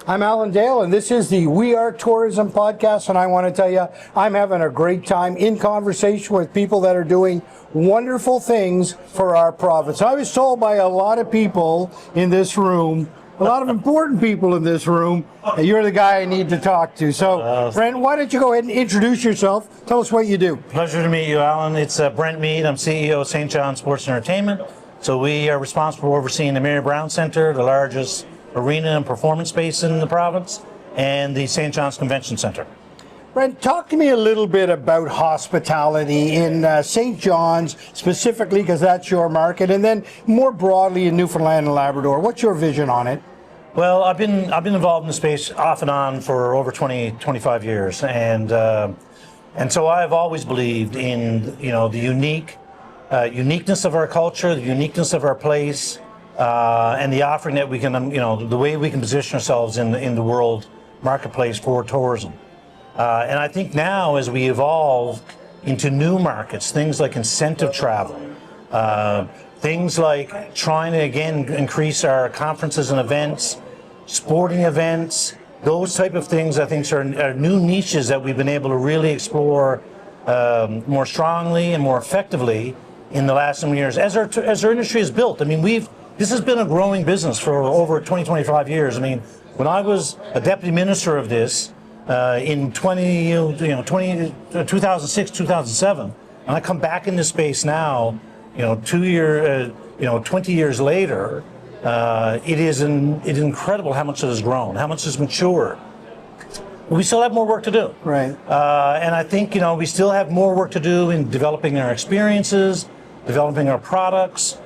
I'm Alan Dale, and this is the We Are Tourism podcast, and I want to tell you, I'm having a great time in conversation with people that are doing wonderful things for our province. I was told by a lot of people in this room, a lot of important people in this room, that you're the guy I need to talk to. So, Brent, why don't you go ahead and introduce yourself? Tell us what you do. Pleasure to meet you, Alan. It's Brent Meade. I'm CEO of St. John's Sports and Entertainment. So we are responsible for overseeing the Mary Brown Centre, the largest arena and performance space in the province, and the St. John's Convention Centre. Brent, talk to me a little bit about hospitality in St. John's specifically, because that's your market, and then more broadly in Newfoundland and Labrador. What's your vision on it? Well, I've been involved in the space off and on for over 25 years, and so I've always believed in the uniqueness of our culture, the uniqueness of our place, and the offering that we can, the way we can position ourselves in the world marketplace for tourism. And I think now, as we evolve into new markets, things like incentive travel, things like trying to, again, increase our conferences and events, sporting events, those type of things, I think, are new niches that we've been able to really explore more strongly and more effectively in the last some years. As our industry is built, I mean, this has been a growing business for over 25 years. I mean, when I was a deputy minister of this in 2006, 2007, and I come back in this space now, 20 years later, it is incredible how much it has grown, how much it's matured. We still have more work to do. Right. And I think, we still have more work to do in developing our experiences, developing our products.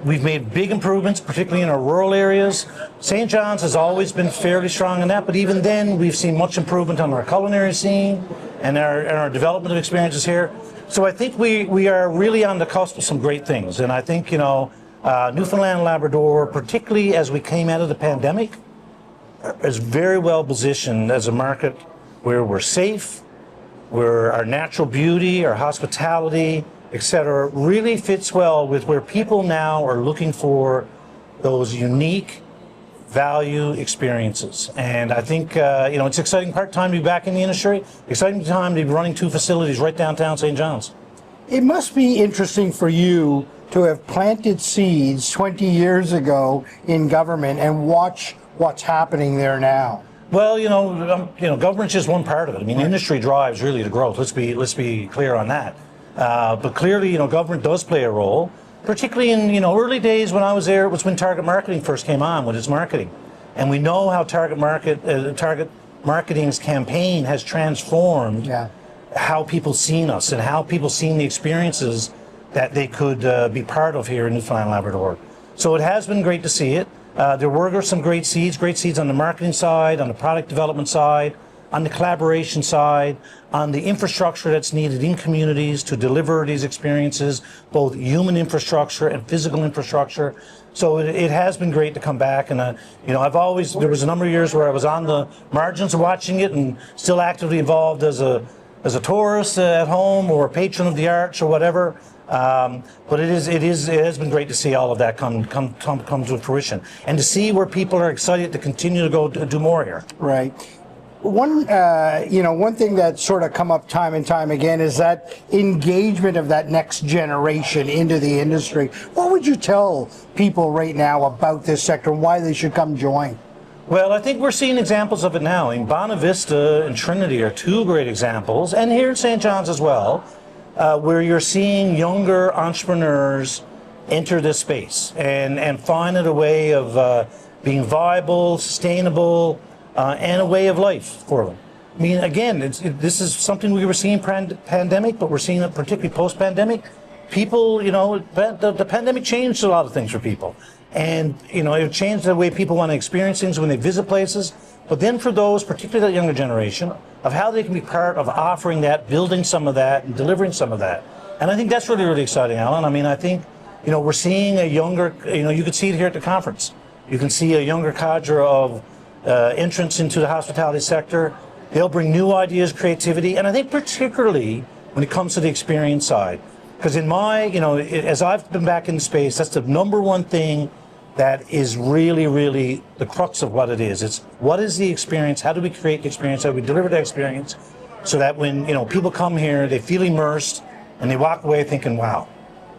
We've made big improvements, particularly in our rural areas. St. John's has always been fairly strong in that, but even then we've seen much improvement on our culinary scene and our development of experiences here. So I think we are really on the cusp of some great things. And I think, Newfoundland and Labrador, particularly as we came out of the pandemic, is very well positioned as a market where we're safe, where our natural beauty, our hospitality, etc., really fits well with where people now are looking for those unique value experiences. And I think, it's an exciting time to be back in the industry, exciting time to be running two facilities right downtown St. John's. It must be interesting for you to have planted seeds 20 years ago in government and watch what's happening there now. Well, government's just one part of it. I mean, industry drives really the growth. Let's be clear on that. But clearly, government does play a role, particularly in, early days when I was there. It was when target marketing first came on with its marketing. And we know how target marketing's campaign has transformed how people seen us and how people seen the experiences that they could be part of here in Newfoundland and Labrador. So it has been great to see it. There were some great seeds on the marketing side, on the product development side, on the collaboration side, on the infrastructure that's needed in communities to deliver these experiences, both human infrastructure and physical infrastructure. So it has been great to come back. And, there was a number of years where I was on the margins of watching it and still actively involved as a tourist at home or a patron of the arts or whatever. But it has been great to see all of that come to fruition and to see where people are excited to continue to go do more here. Right. One thing that sort of come up time and time again is that engagement of that next generation into the industry. What would you tell people right now about this sector and why they should come join? Well, I think we're seeing examples of it now. In Bonavista and Trinity are two great examples, and here in St. John's as well, where you're seeing younger entrepreneurs enter this space and find it a way of being viable, sustainable, and a way of life for them. I mean, again, this is something we were seeing pandemic, but we're seeing it particularly post-pandemic. People, the pandemic changed a lot of things for people. And, it changed the way people want to experience things when they visit places. But then for those, particularly that younger generation, of how they can be part of offering that, building some of that, and delivering some of that. And I think that's really, really exciting, Alan. I mean, I think, we're seeing a younger, you could see it here at the conference. You can see a younger cadre of entrance into the hospitality sector. They'll bring new ideas, creativity, and I think particularly when it comes to the experience side. Because in my, as I've been back in space, that's the number one thing that is really, really the crux of what it is. It's what is the experience? How do we create the experience? How do we deliver that experience so that when people come here, they feel immersed and they walk away thinking, wow,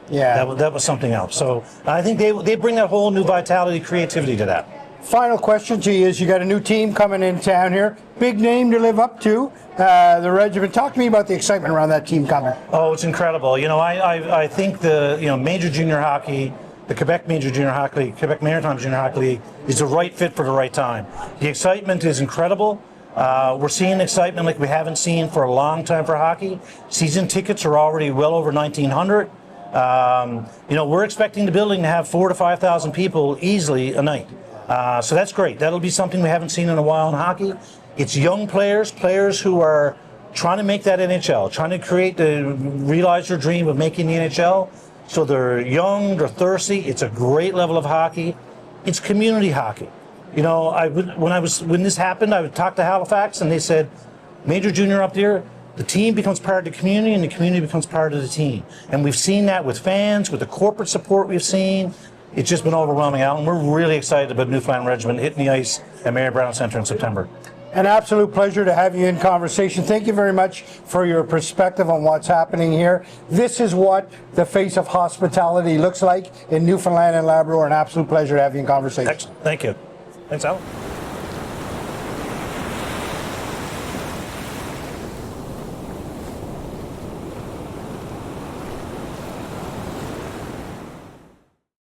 Yeah. that was something else. So I think they bring that whole new vitality, creativity to that. Final question to you is, you got a new team coming in town here. Big name to live up to, the regiment. Talk to me about the excitement around that team coming. Oh, it's incredible. I think the major junior hockey, the Quebec Major Junior Hockey League, Quebec Maritime Junior Hockey League is the right fit for the right time. The excitement is incredible. We're seeing excitement like we haven't seen for a long time for hockey. Season tickets are already well over 1,900. We're expecting the building to have 4,000 to 5,000 people easily a night. So that's great. That'll be something we haven't seen in a while in hockey. It's young players who are trying to make that NHL, trying to realize their dream of making the NHL. So they're young, they're thirsty. It's a great level of hockey. It's community hockey. When this happened, I would talk to Halifax, and they said, Major Junior up there, the team becomes part of the community, and the community becomes part of the team. And we've seen that with fans, with the corporate support we've seen. It's just been overwhelming, Alan. We're really excited about Newfoundland Regiment hitting the ice at Mary Brown Centre in September. An absolute pleasure to have you in conversation. Thank you very much for your perspective on what's happening here. This is what the face of hospitality looks like in Newfoundland and Labrador. An absolute pleasure to have you in conversation. Excellent. Thank you. Thanks, Alan.